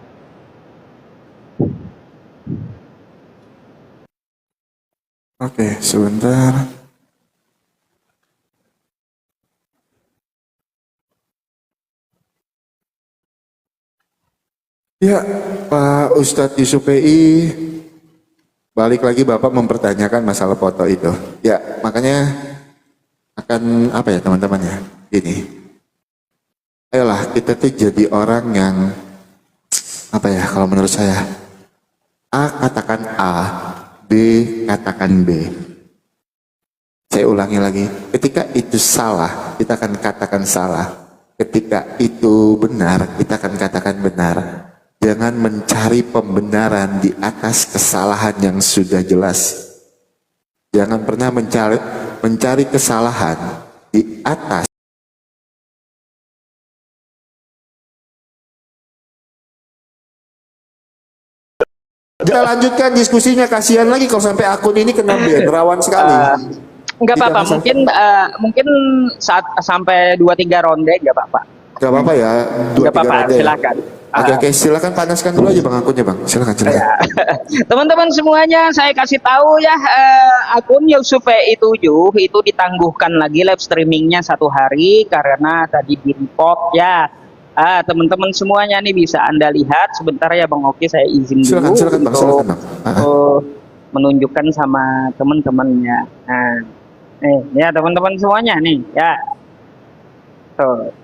Oke, sebentar. Ya, Pak Ustadz Yusuf PI, balik lagi Bapak mempertanyakan masalah foto itu. Ya, makanya akan apa ya teman-teman ya, ini. Ayolah kita tuh jadi orang yang, apa ya kalau menurut saya, A katakan A, B katakan B. Saya ulangi lagi, ketika itu salah, kita akan katakan salah. Ketika itu benar, kita akan katakan benar. Jangan mencari pembenaran di atas kesalahan yang sudah jelas. Jangan pernah mencari kesalahan di atas kita lanjutkan diskusinya, kasihan lagi kalau sampai akun ini kena ban, rawan sekali. Enggak apa-apa, mungkin saat sampai 2-3 ronde enggak apa-apa. Enggak apa-apa ya, 2-3 ronde. Silakan. Oke, silakan panaskan dulu aja Bang akunnya Bang. Silakan. Ya. Teman-teman semuanya, saya kasih tahu ya, akun Yusuf PI7 itu ditangguhkan lagi live streamingnya 1 hari karena tadi di report ya. Teman-teman semuanya nih bisa Anda lihat sebentar ya Bang Oki, saya izin dulu silakan, Bang. Silakan, Bang. Menunjukkan sama teman-temannya. Nah, ya teman-teman semuanya nih ya. Tuh.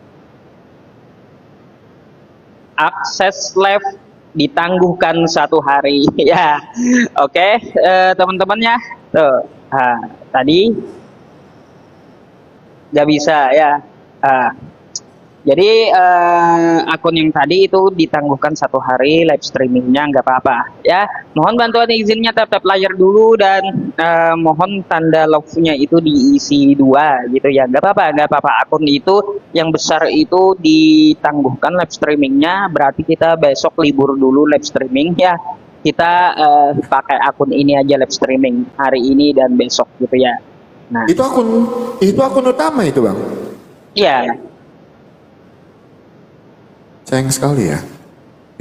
Akses live ditangguhkan 1 hari ya. Oke, teman-temannya tuh tadi nggak bisa ya. Jadi akun yang tadi itu ditangguhkan 1 hari live streamingnya, nggak apa-apa ya. Mohon bantuan izinnya tap layar dulu dan mohon tanda love-nya itu diisi 2 gitu ya. Nggak apa-apa. Akun itu yang besar itu ditangguhkan live streamingnya, berarti kita besok libur dulu live streaming ya. Kita pakai akun ini aja live streaming hari ini dan besok gitu ya. Nah, itu akun utama itu Bang. Iya. Sayang sekali ya.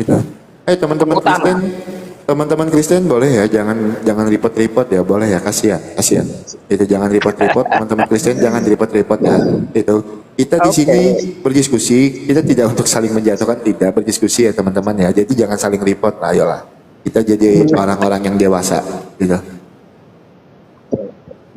Gitu. Teman-teman Kristen boleh ya, jangan report ya, boleh ya, kasihan. Itu jangan report teman-teman Kristen, jangan report ya. Itu kita di sini berdiskusi, kita tidak untuk saling menjatuhkan, tidak berdiskusi ya teman-teman ya. Jadi jangan saling report lah, ayolah. Kita jadi orang-orang yang dewasa gitu.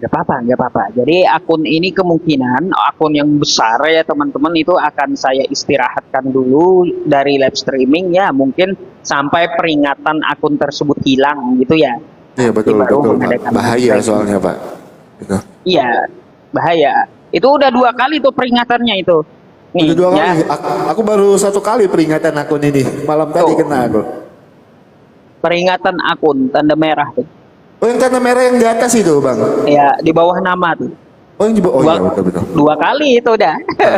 Nggak apa-apa. Jadi akun ini kemungkinan akun yang besar ya teman-teman itu akan saya istirahatkan dulu dari live streaming ya, mungkin sampai peringatan akun tersebut hilang gitu ya. Iya betul. Bahaya soalnya Pak. Gitu. Iya bahaya. Itu udah 2 kali tuh peringatannya itu. Nih, udah 2 ya. kali. Aku baru 1 kali peringatan akun ini. Malam tadi kena aku. Peringatan akun tanda merah tuh. Oh yang tanda merah yang di atas itu Bang? Ya di bawah nama tuh. Oh yang dibawa, oh Dua, iya betul-betul. dua kali itu udah. Ah,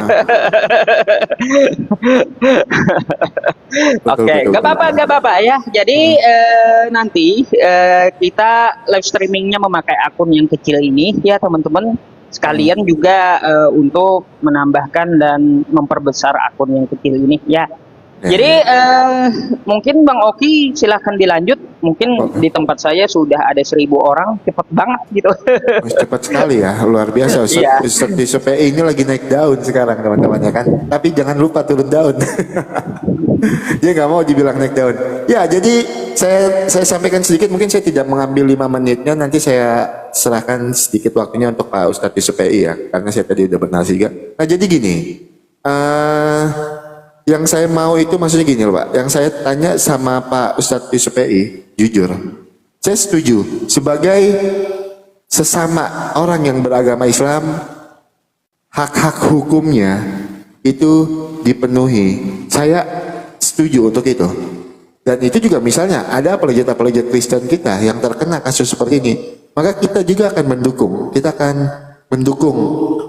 betul, Oke, betul, nggak betul. apa-apa, nggak apa-apa ya. Jadi nanti kita live streamingnya memakai akun yang kecil ini ya teman-teman. Sekalian juga untuk menambahkan dan memperbesar akun yang kecil ini ya. Ya, Jadi ya. mungkin Bang Oki silahkan dilanjut. Mungkin di Oke. tempat saya sudah ada 1.000 orang, cepet banget gitu. Oh, cepat sekali ya, luar biasa. Iya, Ustadz di SPI ini lagi naik daun sekarang teman-teman ya kan. Tapi jangan lupa turun daun. Dia nggak mau dibilang naik daun. Ya, jadi saya sampaikan sedikit. Mungkin saya tidak mengambil 5 menitnya. Nanti saya serahkan sedikit waktunya untuk Pak Ustadz di SPI ya, karena saya tadi udah bernasihat. Nah, jadi gini. eh yang saya mau itu maksudnya gini loh Pak. Yang saya tanya sama Pak Ustadz di SPI, jujur. Saya setuju. Sebagai sesama orang yang beragama Islam, hak-hak hukumnya itu dipenuhi. Saya setuju untuk itu. Dan itu juga misalnya ada apologet-apologet Kristen kita yang terkena kasus seperti ini, maka kita juga akan mendukung. Kita akan mendukung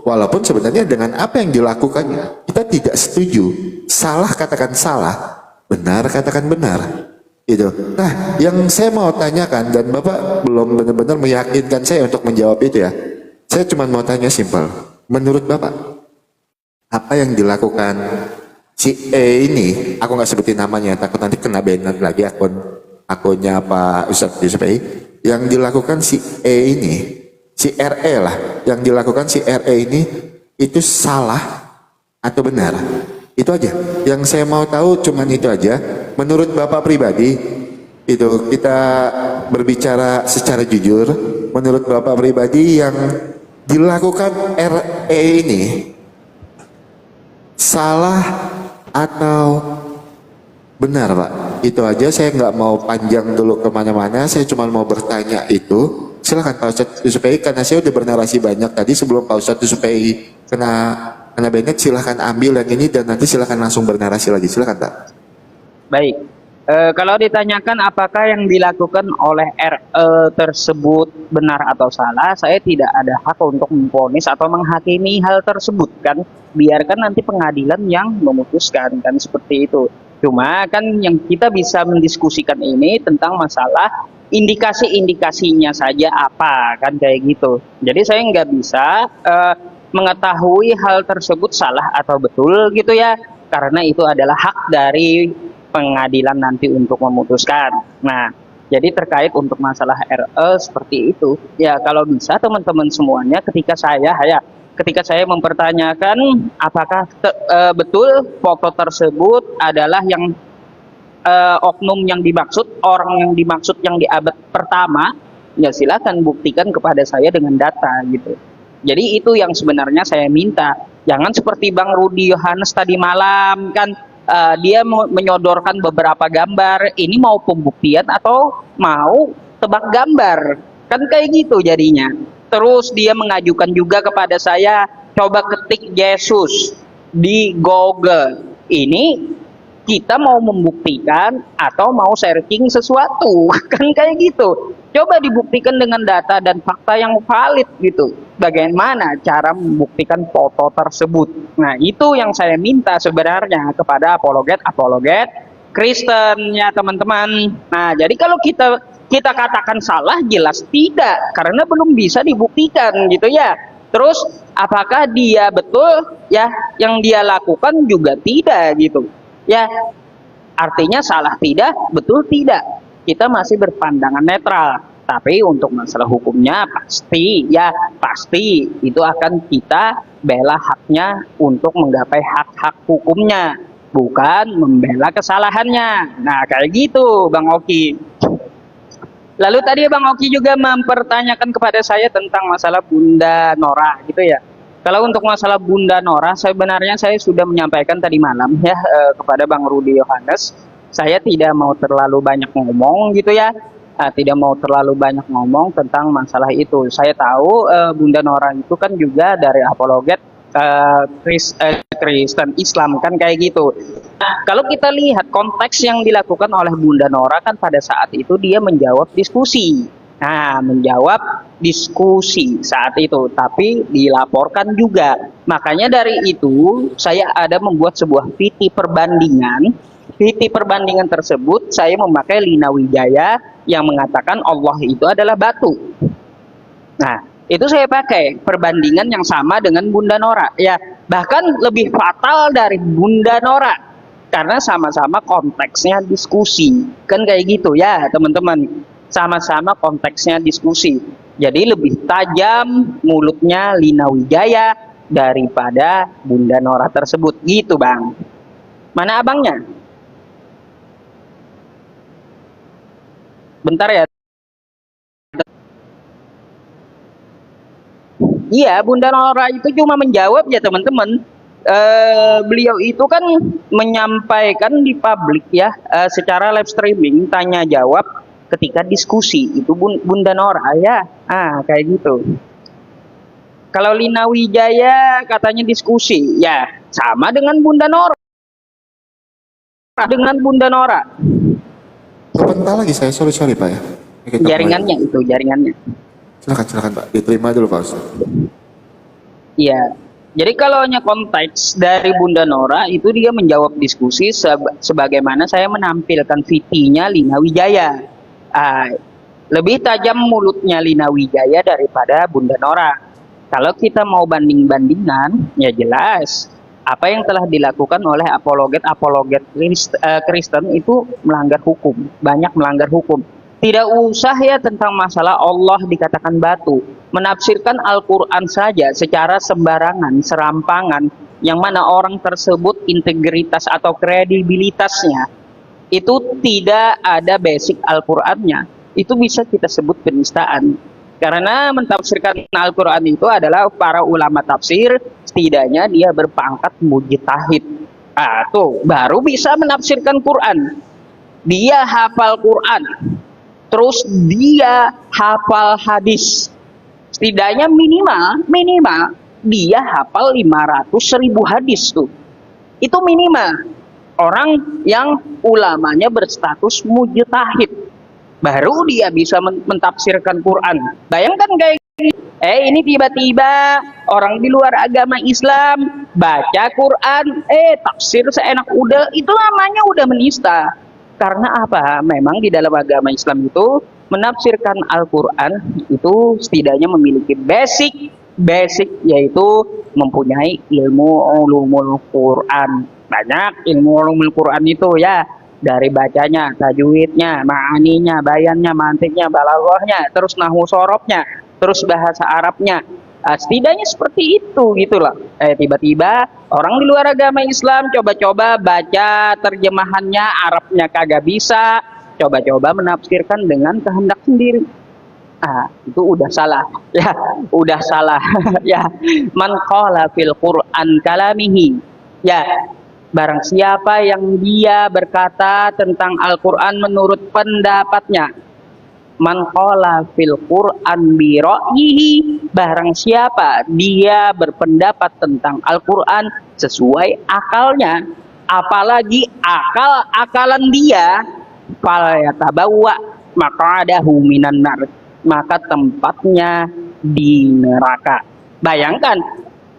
walaupun sebenarnya dengan apa yang dilakukannya kita tidak setuju. Salah katakan salah, benar katakan benar. Gitu. Nah, yang saya mau tanyakan dan Bapak belum benar-benar meyakinkan saya untuk menjawab itu ya. Saya cuma mau tanya simpel. Menurut Bapak, apa yang dilakukan si E ini, aku nggak sebutin namanya, takut nanti kena banned lagi akunnya Pak Ustadz Yusufai. Yang dilakukan si E ini, si RE lah, yang dilakukan si RE ini itu salah atau benar? Itu aja. Yang saya mau tahu cuman itu aja. Menurut Bapak pribadi, itu kita berbicara secara jujur. Menurut Bapak pribadi yang dilakukan RE ini salah atau benar Pak? Itu aja, saya nggak mau panjang dulu kemana-mana. Saya cuma mau bertanya itu. Silakan Pak Ustadz Yusufai, karena saya udah bernarasi banyak tadi sebelum Pak Ustadz Yusufai kena banned, silahkan ambil yang ini dan nanti silahkan langsung bernarasi lagi. Silahkan Pak. baik. Kalau ditanyakan apakah yang dilakukan oleh RE tersebut benar atau salah, saya tidak ada hak untuk memvonis atau menghakimi hal tersebut kan. Biarkan nanti pengadilan yang memutuskan kan seperti itu. Cuma kan yang kita bisa mendiskusikan ini tentang masalah indikasi-indikasinya saja apa kan kayak gitu. Jadi saya nggak bisa mengetahui hal tersebut salah atau betul gitu ya, karena itu adalah hak dari pengadilan nanti untuk memutuskan. Nah, jadi terkait untuk masalah RE seperti itu, ya kalau bisa teman-teman semuanya ketika saya mempertanyakan apakah betul foto tersebut adalah yang oknum yang dimaksud, orang yang dimaksud yang di abad pertama, ya silakan buktikan kepada saya dengan data gitu. Jadi itu yang sebenarnya saya minta. Jangan seperti Bang Rudi Yohanes tadi malam kan, dia menyodorkan beberapa gambar. Ini mau pembuktian atau mau tebak gambar? Kan kayak gitu jadinya. Terus dia mengajukan juga kepada saya, coba ketik Yesus di Google. Ini kita mau membuktikan atau mau searching sesuatu kan kayak gitu. Coba dibuktikan dengan data dan fakta yang valid gitu. Bagaimana cara membuktikan foto tersebut? Nah, itu yang saya minta sebenarnya kepada apologet Kristen ya teman-teman. Nah, jadi kalau kita katakan salah, jelas tidak, karena belum bisa dibuktikan gitu ya. Terus apakah dia betul ya yang dia lakukan juga tidak gitu. Ya, artinya salah tidak, betul tidak. Kita masih berpandangan netral. Tapi untuk masalah hukumnya pasti itu akan kita bela haknya untuk menggapai hak-hak hukumnya, bukan membela kesalahannya. Nah, kayak gitu Bang Oki. Lalu tadi Bang Oki juga mempertanyakan kepada saya tentang masalah Bunda Nora gitu ya. Kalau untuk masalah Bunda Nora, sebenarnya saya sudah menyampaikan tadi malam ya kepada Bang Rudi Yohanes. Saya tidak mau terlalu banyak ngomong gitu ya. Tidak mau terlalu banyak ngomong tentang masalah itu. Saya tahu Bunda Nora itu kan juga dari apologet Kristen Islam kan kayak gitu. Nah, kalau kita lihat konteks yang dilakukan oleh Bunda Nora kan pada saat itu dia menjawab diskusi. Nah, menjawab diskusi saat itu, tapi dilaporkan juga. Makanya dari itu saya ada membuat sebuah VT perbandingan. VT perbandingan tersebut saya memakai Lina Wijaya yang mengatakan Allah itu adalah batu. Nah, itu saya pakai perbandingan yang sama dengan Bunda Nora. Ya, bahkan lebih fatal dari Bunda Nora karena sama-sama konteksnya diskusi. Kan kayak gitu ya, teman-teman. Sama-sama konteksnya diskusi. Jadi lebih tajam mulutnya Lina Wijaya daripada Bunda Nora tersebut. Gitu, Bang. Mana abangnya? Bentar ya. Iya, Bunda Nora itu cuma menjawab ya teman-teman. Beliau itu kan menyampaikan di publik ya, secara live streaming tanya jawab ketika diskusi itu Bunda Nora ya, kayak gitu. Kalau Lina Wijaya katanya diskusi, ya sama dengan Bunda Nora. Dengan Bunda Nora. Kepental lagi saya, sorry Pak ya. Kita Jaringannya mulai. itu, jaringannya. Silakan Pak, diterima dulu Pak Ustaz. Iya. Jadi kalau hanya konteks dari Bunda Nora itu dia menjawab diskusi sebagaimana saya menampilkan VT-nya Lina Wijaya. Lebih tajam mulutnya Lina Wijaya daripada Bunda Nora. Kalau kita mau banding-bandingan, ya jelas apa yang telah dilakukan oleh apologet Kristen itu melanggar hukum, banyak melanggar hukum. Tidak usah ya tentang masalah Allah dikatakan batu. Menafsirkan Al-Quran saja secara sembarangan, serampangan, yang mana orang tersebut integritas atau kredibilitasnya itu tidak ada basic Al-Qurannya. Itu bisa kita sebut penistaan. Karena mentafsirkan Al-Quran itu adalah para ulama tafsir, setidaknya dia berpangkat mujtahid. Tuh, baru bisa menafsirkan Quran. Dia hafal Quran. Terus dia hafal hadis. Setidaknya minimal dia hafal 500.000 hadis tuh. Itu minimal. Orang yang ulamanya berstatus mujtahid. Baru dia bisa mentafsirkan Quran. Bayangkan kayak gini. Ini tiba-tiba orang di luar agama Islam baca Quran, tafsir seenak udah, itu namanya udah menista. Karena apa? Memang di dalam agama Islam itu menafsirkan Al-Quran itu setidaknya memiliki basic yaitu mempunyai ilmu ulumul Quran. Banyak ilmu ulumul Quran itu ya, dari bacanya, tajwidnya, ma'aninya, bayannya, mantiknya, balaghahnya, terus nahwu sorobnya, terus bahasa Arabnya. Setidaknya seperti itu gitu loh. Tiba-tiba orang di luar agama Islam coba-coba baca terjemahannya Arabnya kagak bisa, coba-coba menafsirkan dengan kehendak sendiri. Itu udah salah. Ya, udah salah. Ya, man qala fil Qur'an kalamihi. Ya, barang siapa yang dia berkata tentang Al-Qur'an menurut pendapatnya. Man qala fil Qur'an bi ra'yihi, barang siapa dia berpendapat tentang Al-Qur'an sesuai akalnya, apalagi akal-akalan dia, fala yatabawwa maq'adahu minan nar, maka tempatnya di neraka. Bayangkan,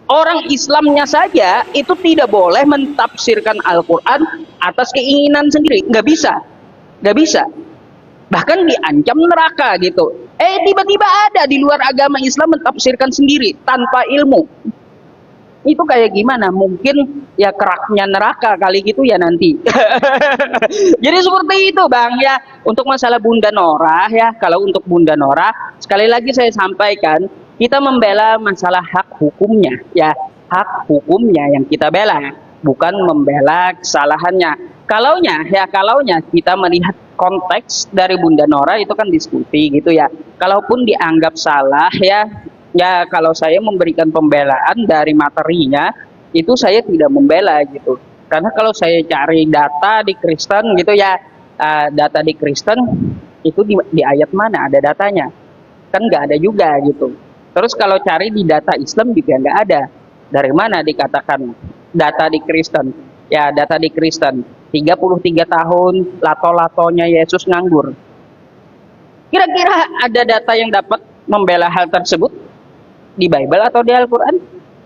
orang Islamnya saja itu tidak boleh mentafsirkan Al-Qur'an atas keinginan sendiri, nggak bisa. Bahkan diancam neraka gitu. Tiba-tiba ada di luar agama Islam mentafsirkan sendiri tanpa ilmu. Itu kayak gimana? Mungkin ya keraknya neraka kali gitu ya nanti. Jadi seperti itu Bang ya. Untuk masalah Bunda Nora ya, kalau untuk Bunda Nora sekali lagi saya sampaikan, kita membela masalah hak hukumnya ya. Hak hukumnya yang kita bela, bukan membela kesalahannya. Kalaunya kita melihat konteks dari Bunda Nora itu kan diskusi gitu ya. Kalaupun dianggap salah ya kalau saya memberikan pembelaan dari materinya itu saya tidak membela gitu. Karena kalau saya cari data di Kristen gitu ya, data di Kristen itu di ayat mana ada datanya? Kan nggak ada juga gitu. Terus kalau cari di data Islam juga nggak ada. Dari mana dikatakan data di Kristen? Ya, data di Kristen 33 tahun lato-latonya Yesus nganggur. Kira-kira ada data yang dapat membela hal tersebut di Bible atau di Al-Quran?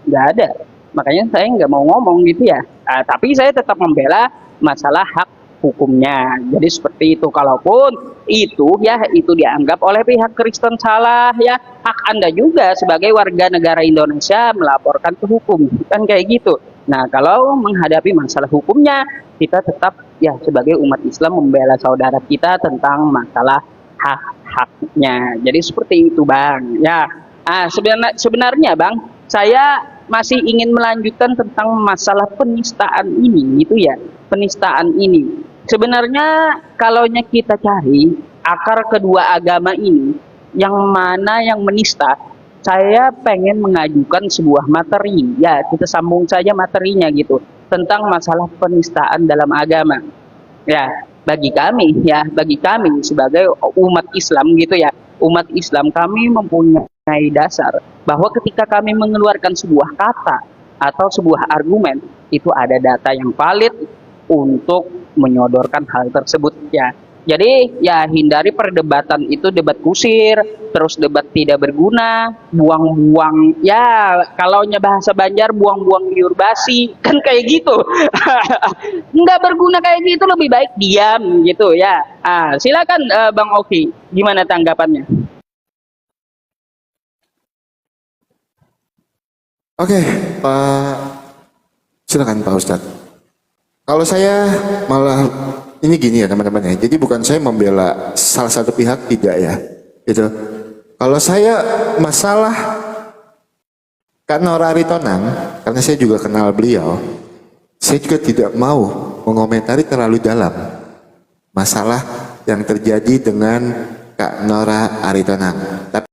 Nggak ada. Makanya saya nggak mau ngomong gitu ya. Tapi saya tetap membela masalah hak hukumnya. Jadi seperti itu. Kalaupun itu ya itu dianggap oleh pihak Kristen salah ya, hak Anda juga sebagai warga negara Indonesia melaporkan ke hukum. Kan kayak gitu. Nah, kalau menghadapi masalah hukumnya, kita tetap ya sebagai umat Islam membela saudara kita tentang masalah hak-haknya. Jadi seperti itu, Bang. Ya, sebenarnya Bang, saya masih ingin melanjutkan tentang masalah penistaan ini, gitu ya. Penistaan ini. Sebenarnya kalau kita cari akar kedua agama ini, yang mana yang menista, saya pengen mengajukan sebuah materi. Ya, kita sambung saja materinya gitu, tentang masalah penistaan dalam agama. Ya, bagi kami sebagai umat Islam gitu ya, umat Islam kami mempunyai dasar bahwa ketika kami mengeluarkan sebuah kata atau sebuah argumen, itu ada data yang valid untuk menyodorkan hal tersebut ya. Jadi ya hindari perdebatan itu, debat kusir, terus debat tidak berguna, buang-buang ya, kalau bahasa Banjar buang-buang liur basi, kan kayak gitu. Nggak berguna kayak gitu, lebih baik diam gitu ya. Silakan Bang Oki, gimana tanggapannya? Oke, Pak, silakan Pak Ustadz. Kalau saya malah ini gini ya teman-teman ya. Jadi bukan saya membela salah satu pihak, tidak ya. Gitu. Kalau saya masalah Kak Nora Aritonang, karena saya juga kenal beliau, saya juga tidak mau mengomentari terlalu dalam masalah yang terjadi dengan Kak Nora Aritonang. Tapi